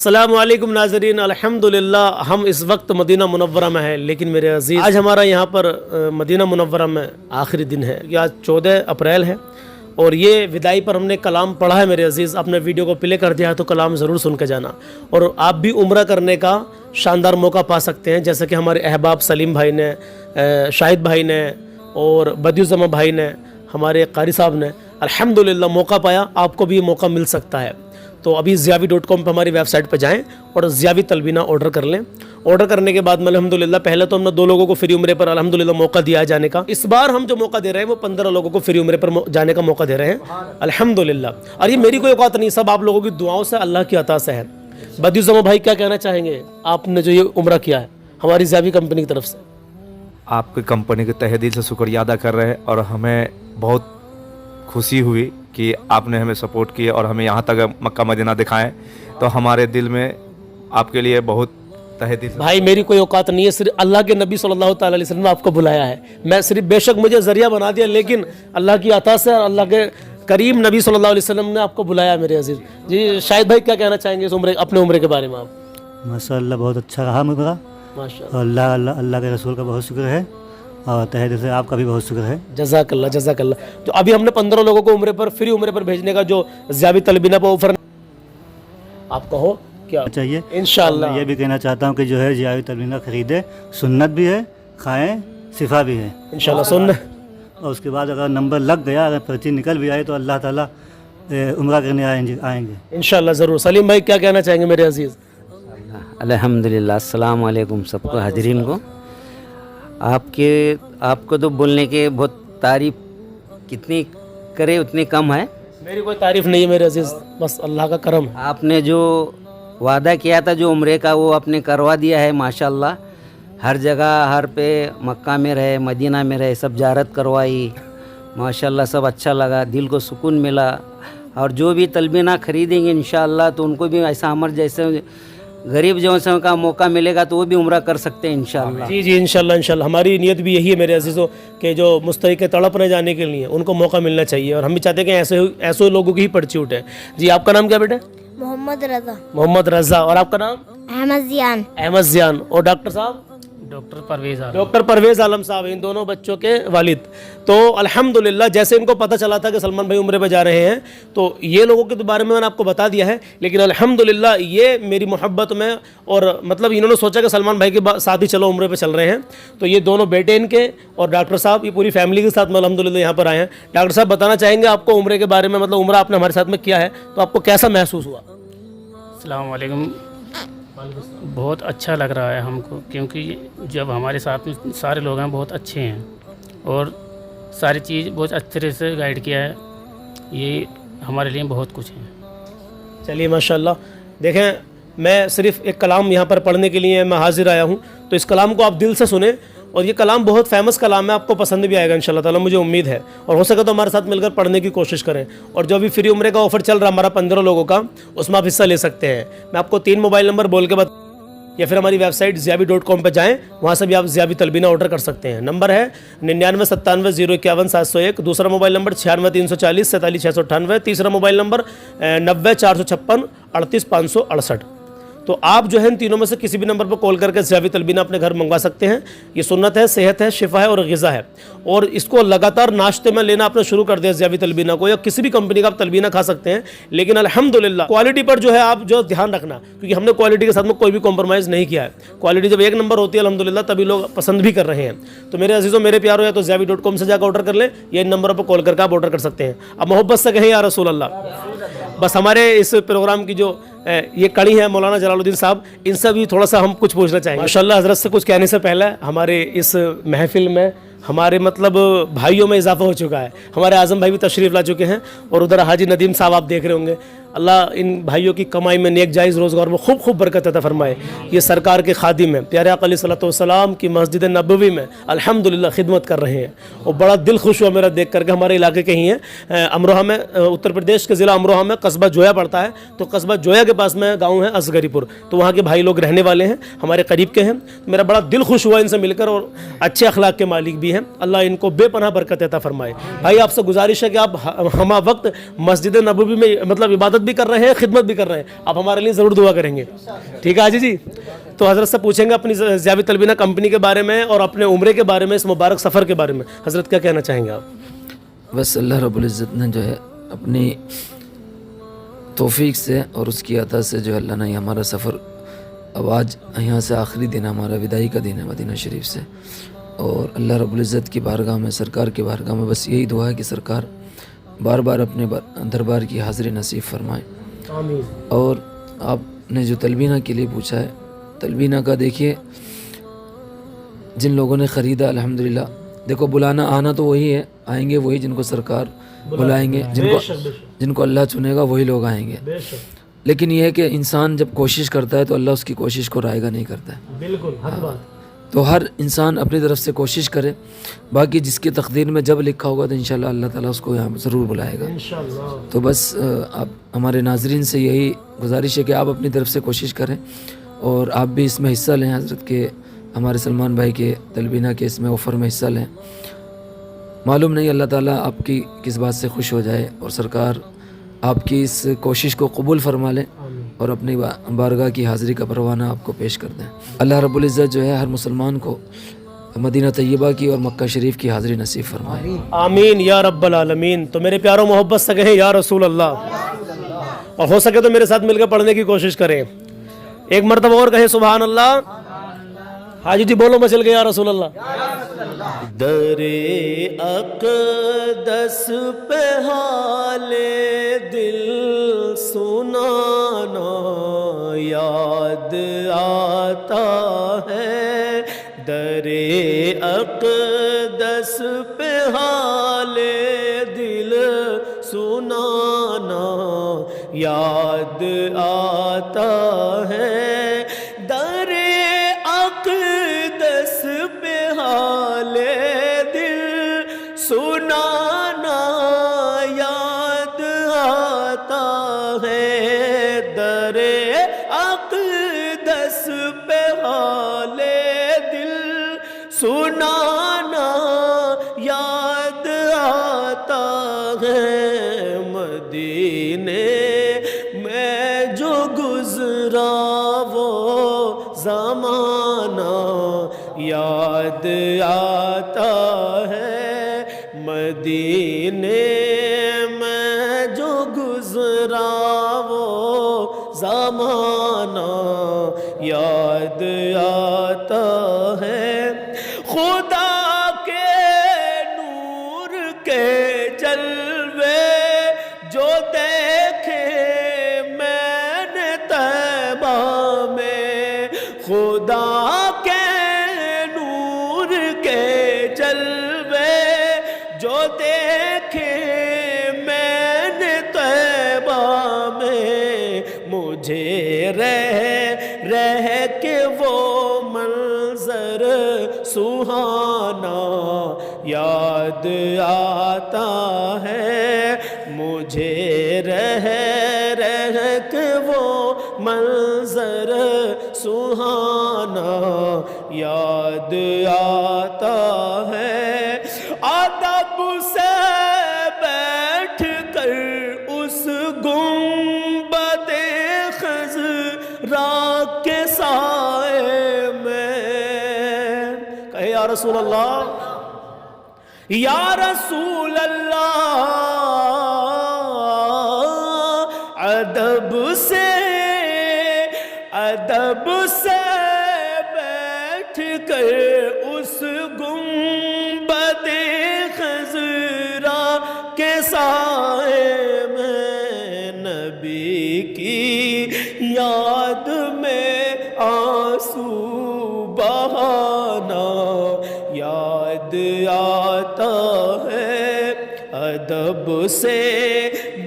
السلام علیکم ناظرین، الحمدللہ ہم اس وقت مدینہ منورہ میں ہیں، لیکن میرے عزیز آج ہمارا یہاں پر مدینہ منورہ میں آخری دن ہے، یہ آج 14 اپریل ہے اور یہ وداعی پر ہم نے کلام پڑھا ہے۔ میرے عزیز اپنے ویڈیو کو پلے کر دیا ہے تو کلام ضرور سن کے جانا، اور آپ بھی عمرہ کرنے کا شاندار موقع پا سکتے ہیں، جیسا کہ ہمارے احباب سلیم بھائی نے، شاہد بھائی نے اور بدیع الزماں بھائی نے، ہمارے قاری صاحب نے الحمدللہ موقع پایا، آپ کو بھی یہ موقع مل سکتا ہے۔ تو ابھی ضیاوی.com پہ ہماری ویب سائٹ پہ جائیں اور ضیاوی تلبینہ آرڈر کر لیں۔ آرڈر کرنے کے بعد میں الحمدللہ پہلے تو ہم نے 2 لوگوں کو فری عمرے پر الحمدللہ موقع دیا ہے جانے کا، اس بار ہم جو موقع دے رہے ہیں وہ 15 لوگوں کو فری عمرے پر جانے کا موقع دے رہے ہیں الحمدللہ۔ اور یہ میری کوئی اوقات نہیں، سب آپ لوگوں کی دعاؤں سے، اللہ کی عطا سے ہے۔ بدیع الزماں بھائی کیا کہنا چاہیں گے آپ نے جو یہ عمرہ کیا ہے ہماری ضیاوی کمپنی کی طرف سے؟ آپ کی کمپنی کے تہہ دل سے شکریہ ادا کر رہے ہیں، اور ہمیں بہت خوشی ہوئی کہ آپ نے ہمیں سپورٹ کیا اور ہمیں یہاں تک مکہ مدینہ دکھائیں، تو ہمارے دل میں آپ کے لیے بہت تہہ دل سے۔ بھائی میری کوئی اوقات نہیں ہے، صرف اللہ کے نبی صلی اللہ تعالی علیہ وسلم نے آپ کو بلایا ہے، میں صرف بے شک مجھے ذریعہ بنا دیا، لیکن اللہ کی عطا سے اور اللہ کے کریم نبی صلی اللہ علیہ وسلم نے آپ کو بلایا میرے عزیز۔ جی شاہد بھائی کیا کہنا چاہیں گے اس عمرے اپنے عمرے کے بارے میں آپ؟ ماشاء اللہ بہت اچھا رہا عمرہ، ماشاء اور اللہ کے رسول کا بہت شکر ہے، اور تہہ دل سے آپ کا بھی بہت شکر ہے۔ جزاک اللہ جزاک اللہ۔ تو ابھی ہم نے 15 لوگوں کو عمرے پر فری عمرے پر بھیجنے کا جو ضیاوی تلبینہ پر آفر آپ کہو کیا چاہیے انشاءاللہ؟ میں یہ بھی کہنا چاہتا ہوں کہ جو ہے ضیاوی تلبینہ خریدے، سنت بھی ہے، کھائیں، شفا بھی ہے، انشاءاللہ سننا۔ اور اس کے بعد اگر نمبر لگ گیا، اگر پرچی نکل بھی آئے تو اللہ تعالیٰ عمرہ کرنے آئیں گے انشاءاللہ ضرور۔ سلیم بھائی کیا کہنا چاہیں گے میرے عزیز؟ الحمدللہ، السلام علیکم سب کو حاضرین کو۔ آپ کو تو بولنے کے بہت تعریف کتنی کرے اتنی کم ہے۔ میری کوئی تعریف نہیں ہے میرے عزیز، بس اللہ کا کرم۔ آپ نے جو وعدہ کیا تھا جو عمرے کا وہ آپ نے کروا دیا ہے ماشاءاللہ، ہر جگہ ہر پہ مکہ میں رہے، مدینہ میں رہے، سب زیارت کروائی ماشاءاللہ، سب اچھا لگا، دل کو سکون ملا۔ اور جو بھی تلبینہ خریدیں گے انشاءاللہ تو ان کو بھی ایسا ہمارے جیسے غریب جوسوں کا موقع ملے گا تو وہ بھی عمرہ کر سکتے ہیں انشاءاللہ۔ جی جی انشاءاللہ انشاءاللہ، ہماری نیت بھی یہی ہے میرے عزیزوں کہ جو مستحق تڑپنے جانے کے لیے ان کو موقع ملنا چاہیے، اور ہم بھی چاہتے ہیں کہ ایسے لوگوں کی ہی پرچی اٹھے۔ جی آپ کا نام کیا بیٹے؟ محمد رضا۔ محمد رضا۔ اور آپ کا نام؟ احمد زیان۔ احمد زیان۔ اور ڈاکٹر صاحب؟ ڈاکٹر پرویز عالم صاحب، ان دونوں بچوں کے والد۔ تو الحمدللہ جیسے ان کو پتہ چلا تھا کہ سلمان بھائی عمرے پہ جا رہے ہیں تو یہ لوگوں کے بارے میں نے آپ کو بتا دیا ہے، لیکن الحمدللہ یہ میری محبت میں، اور مطلب انہوں نے سوچا کہ سلمان بھائی کے ساتھ ہی چلو عمرے پہ چل رہے ہیں، تو یہ دونوں بیٹے ان کے اور ڈاکٹر صاحب یہ پوری فیملی کے ساتھ میں الحمدللہ یہاں پر آئے ہیں۔ ڈاکٹر صاحب بتانا چاہیں گے آپ کو عمرے کے بارے میں، مطلب عمرہ آپ نے ہمارے ساتھ میں کیا ہے تو آپ کو کیسا محسوس ہوا؟ السلام علیکم۔ بہت اچھا لگ رہا ہے ہم کو، کیونکہ جب ہمارے ساتھ میں سارے لوگ ہیں بہت اچھے ہیں اور ساری چیز بہت اچھے طرح سے گائیڈ کیا ہے، یہ ہمارے لیے بہت کچھ ہے۔ چلیے ماشاءاللہ۔ دیکھیں میں صرف ایک کلام یہاں پر پڑھنے کے لیے میں حاضر آیا ہوں، تو اس کلام کو آپ دل سے سنیں، اور یہ کلام بہت فیمس کلام ہے، آپ کو پسند بھی آئے گا انشاءاللہ تعالیٰ، مجھے امید ہے، اور ہو سکے تو ہمارے ساتھ مل کر پڑھنے کی کوشش کریں۔ اور جو بھی فری عمرے کا آفر چل رہا ہے ہمارا 15 لوگوں کا، اس میں آپ حصہ لے سکتے ہیں۔ میں آپ کو 3 موبائل نمبر بول کے یا پھر ہماری ویب سائٹ ضیاوی.com پہ جائیں، وہاں سے بھی آپ ضیاوی تلبینہ آرڈر کر سکتے ہیں۔ نمبر ہے 9997051701، دوسرا موبائل نمبر 9634047698، تیسرا موبائل نمبر 904556386568۔ تو آپ جو ہے ان تینوں میں سے کسی بھی نمبر پر کال کر کے ضیاوی تلبینہ اپنے گھر منگوا سکتے ہیں۔ یہ سنت ہے، صحت ہے، شفا ہے اور غذا ہے، اور اس کو لگاتار ناشتے میں لینا آپ نے شروع کر دیا ضیاوی تلبینہ کو، یا کسی بھی کمپنی کا آپ تلبینہ کھا سکتے ہیں، لیکن الحمدللہ کوالٹی پر جو ہے آپ جو دھیان رکھنا، کیونکہ ہم نے کوالٹی کے ساتھ میں کوئی بھی کمپرومائز نہیں کیا ہے۔ کوالٹی جب 1 نمبر ہوتی ہے الحمدللہ تبھی لوگ پسند بھی کر رہے ہیں۔ تو میرے عزیزوں میرے پیارو، یا تو ضیاوی.com سے جا کے آرڈر کر لیں، یا ان نمبروں پر کال کر کے آپ آرڈر کر سکتے ہیں۔ اب محبت سے کہیں یا رسول اللہ۔ بس ہمارے اس پروگرام کی جو یہ کڑی ہے مولانا جلال الدین صاحب، ان سے بھی تھوڑا سا ہم کچھ پوچھنا چاہیں گے۔ ماشاءاللہ حضرت سے کچھ کہنے سے پہلے ہمارے اس محفل میں ہمارے مطلب بھائیوں میں اضافہ ہو چکا ہے، ہمارے اعظم بھائی بھی تشریف لا چکے ہیں، اور ادھر حاجی ندیم صاحب آپ دیکھ رہے ہوں گے۔ اللہ ان بھائیوں کی کمائی میں، نیک جائز روزگار میں خوب خوب برکت عطا فرمائے۔ یہ سرکار کے خادم ہیں، پیارے آقا علیہ الصلوۃ والسلام کی مسجد نبوی میں الحمدللہ خدمت کر رہے ہیں، اور بڑا دل خوش ہوا میرا دیکھ کر کے۔ ہمارے علاقے کے ہی ہیں، امروہہ میں، اتر پردیش کے ضلع امروہہ میں قصبہ جویا پڑتا ہے، تو قصبہ جویا کے پاس میں گاؤں ہے اصغری پور، تو وہاں کے بھائی لوگ رہنے والے ہیں، ہمارے قریب کے ہیں۔ میرا بڑا دل خوش ہوا ان سے مل کر، اور اچھے اخلاق کے مالک بھی ہیں، اللہ ان کو بے پناہ برکت عطا فرمائے۔ بھائی آپ سے گزارش ہے کہ آپ ہمہ وقت مسجد نبوی میں مطلب عبادت عبادت بھی کر رہے ہیں, خدمت بھی کر رہے ہیں. آپ ہمارے لیے ضرور دعا کریں گے, ٹھیک ہے حاجی جی. تو حضرت سے پوچھیں گے اپنی ضیاء البنا کمپنی کے بارے میں اور اپنے عمرے کے بارے میں, اس مبارک سفر کے بارے میں. حضرت کیا کہنا چاہیں گے آپ؟ بس اللہ رب العزت نے جو ہے اپنی توفیق سے اور اس کی عطا سے جو ہے اللہ نے ہمارا سفر, اب آج یہاں سے آخری دن ہمارا وداعی کا دن ہے مدینہ شریف سے, اور اللہ رب العزت کی بارگاہ میں, سرکار کی بارگاہ میں بس یہی دعا ہے کہ سرکار بار بار اپنے دربار کی حاضری نصیب فرمائیں. آمین. اور آپ نے جو تلبینہ کے لیے پوچھا ہے, تلبینہ کا دیکھیے جن لوگوں نے خریدا الحمدللہ, دیکھو بلانا آنا تو وہی ہے, آئیں گے وہی جن کو سرکار بلائیں گے, جن کو اللہ چنے گا وہی لوگ آئیں گے. لیکن یہ ہے کہ انسان جب کوشش کرتا ہے تو اللہ اس کی کوشش کو رائگاں نہیں کرتا ہے. بالکل حق بات. تو ہر انسان اپنی طرف سے کوشش کرے, باقی جس کی تقدیر میں جب لکھا ہوگا تو انشاءاللہ اللہ تعالیٰ اس کو یہاں ضرور بلائے گا. تو بس آپ ہمارے ناظرین سے یہی گزارش ہے کہ آپ اپنی طرف سے کوشش کریں اور آپ بھی اس میں حصہ لیں. حضرت کے ہمارے سلمان بھائی کے تلبینہ کے اس میں آفر میں حصہ لیں. معلوم نہیں اللہ تعالیٰ آپ کی کس بات سے خوش ہو جائے اور سرکار آپ کی اس کوشش کو قبول فرما لیں اور اپنی بارگاہ کی حاضری کا پروانہ آپ کو پیش کر دیں. اللہ رب العزت جو ہے ہر مسلمان کو مدینہ طیبہ کی اور مکہ شریف کی حاضری نصیب فرمائے. آمین یا رب العالمین. تو میرے پیاروں محبت سے کہیں یا رسول اللہ, اور ہو سکے تو میرے ساتھ مل کر پڑھنے کی کوشش کریں. ایک مرتبہ اور کہیں سبحان اللہ. حاجی جی بولو, میں چل گیا یا رسول اللہ. در اقدس پہ حال دل سنانا یاد آتا ہے, در اقدس پہ حال دل سنانا یاد آتا ہے, در اقدس پہ حال دل سنانا یاد آتا ہے, در اقدس پہ حال دل سنانا یاد آتا ہے. مدینے میں جو گزرا وہ زمانہ یاد آتا ہے, مدینے میں جو گزرا وہ زمانہ یاد آتا ہے. خدا کے نور کے جلوے جو دیکھے میں نے طیبہ میں, خدا کے نور کے جلوے جو دیکھے میں نے طیبہ میں, مجھے رہ کے وہ منظر سہانا یاد آتا ہے, مجھے رہ کے وہ منظر سہانا یاد آتا ہے. ادب سے بیٹھ کر اس گنبد خضرا کے سائے میں, کہے یا رسول اللہ, یا رسول اللہ. ادب سے بیٹھ کر اس گنبد خضرا کے سائے میں, نبی کی یاد میں آنسو بہانا یاد آتا ہے. ادب سے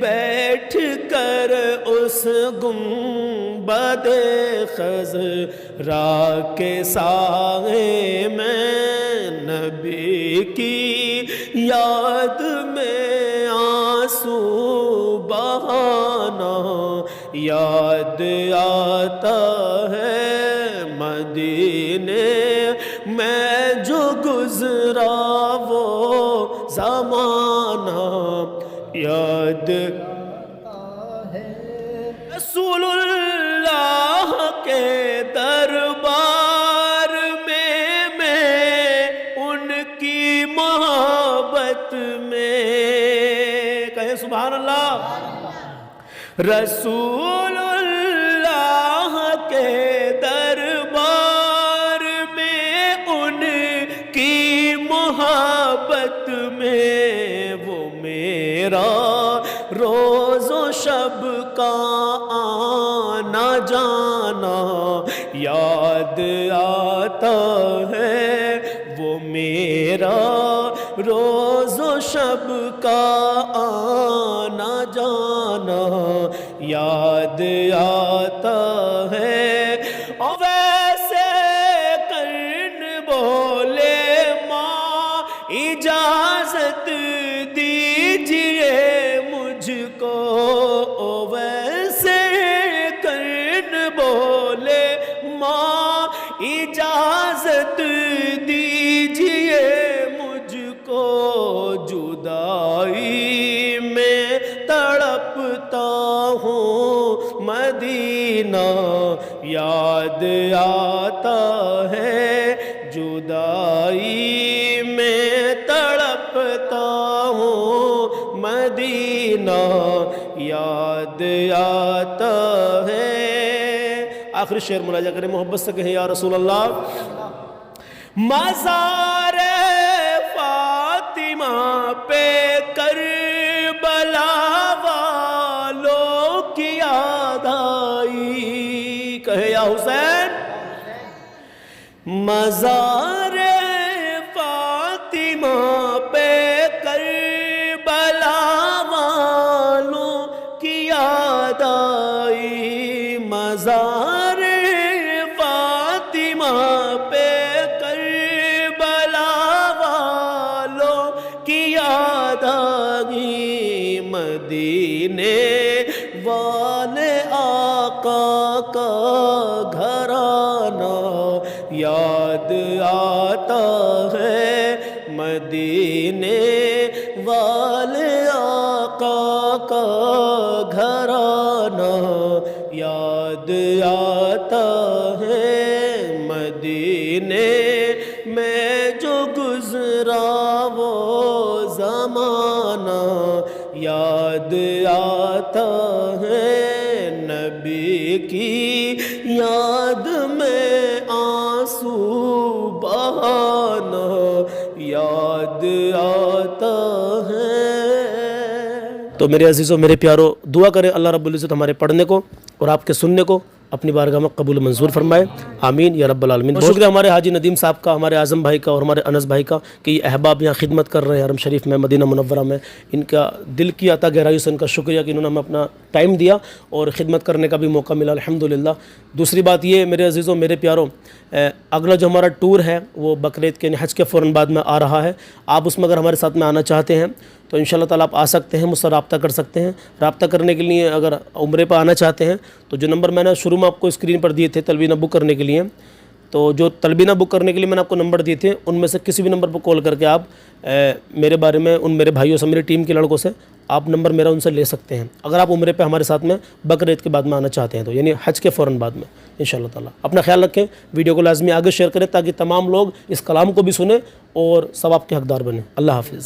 بیٹھ کر اس گنبد خضرا کے سائے میں, نبی کی یاد میں آنسو بہانا یاد آتا ہے. مدینے میں جو گزرا وہ زمانہ یاد رسول اللہ کے دربار میں ان کی محبت میں وہ میرا روز و شب کا آنا جانا یاد آتا ہے، وہ میرا روز و شب کا آنا جانا یاد آتا ہے۔ اور ویسے کرن بولے ماں اجازت دیجئے مجھ کو، ویسے کرن بولے ماں اجازت دیجئے مجھ کو، جدائی میں تڑپتا ہوں مدینہ یاد آتا ہے، جدائی میں تڑپتا ہوں مدینہ یاد آتا ہے۔ آخری شعر مراجعہ کریں، محبت سے کہیں یا رسول اللہ۔ مزار فاطمہ پہ کربلا والوں کی یاد آئی، کہے یا حسین۔ مزار فاطمہ پہ کربلا والوں کی یاد آئی، مزار فاطمہ پہ کربلا والوں کی یاد آئی، مدینے والے آقا کا گھرانہ یاد آتا ہے، مدینے والے آقا کا گھرانہ یاد آتا ہے، مدینے میں جو گزرا وہ زمانہ یاد آتا ہے، نبی کی یاد میں آنسو بہانا یاد آتا ہے۔ تو میرے عزیزوں، میرے پیارو، دعا کریں اللہ رب العزت ہمارے پڑھنے کو اور آپ کے سننے کو اپنی بارگاہ میں قبول منظور فرمائے، آمین یا رب العالمین۔ بہت شکریہ ہمارے حاجی ندیم صاحب کا، ہمارے اعظم بھائی کا اور ہمارے انس بھائی کا کہ یہ احباب یہاں خدمت کر رہے ہیں حرم شریف میں، مدینہ منورہ میں۔ ان کا دل کی عطا گہرائی سے ان کا شکریہ کہ انہوں نے ہمیں اپنا ٹائم دیا اور خدمت کرنے کا بھی موقع ملا، الحمدللہ۔ دوسری بات یہ میرے عزیزوں، میرے پیاروں، اگلا جو ہمارا ٹور ہے وہ بقرعید کے حج کے فوراً بعد میں آ رہا ہے۔ آپ اس میں اگر ہمارے ساتھ میں آنا چاہتے ہیں تو انشاءاللہ تعالیٰ آپ آ سکتے ہیں، مجھ سے رابطہ کر سکتے ہیں۔ رابطہ کرنے کے لیے اگر عمرے پہ آنا چاہتے ہیں تو جو نمبر میں نے شروع میں آپ کو اسکرین پر دیے تھے تلبینہ بک کرنے کے لیے، تو جو تلبینہ بک کرنے کے لیے میں نے آپ کو نمبر دیے تھے ان میں سے کسی بھی نمبر پر کال کر کے آپ میرے بارے میں ان میرے بھائیوں سے، میری ٹیم کے لڑکوں سے آپ نمبر میرا ان سے لے سکتے ہیں اگر آپ عمرے پہ ہمارے ساتھ میں بقرعید کے بعد میں آنا چاہتے ہیں تو، یعنی حج کے فوراً بعد میں انشاءاللہ تعالیٰ۔ اپنا خیال رکھیں، ویڈیو کو لازمی آگے شیئر کریں تاکہ تمام لوگ اس کلام کو بھی سنیں اور ثواب کے حقدار بنیں۔ اللہ حافظ۔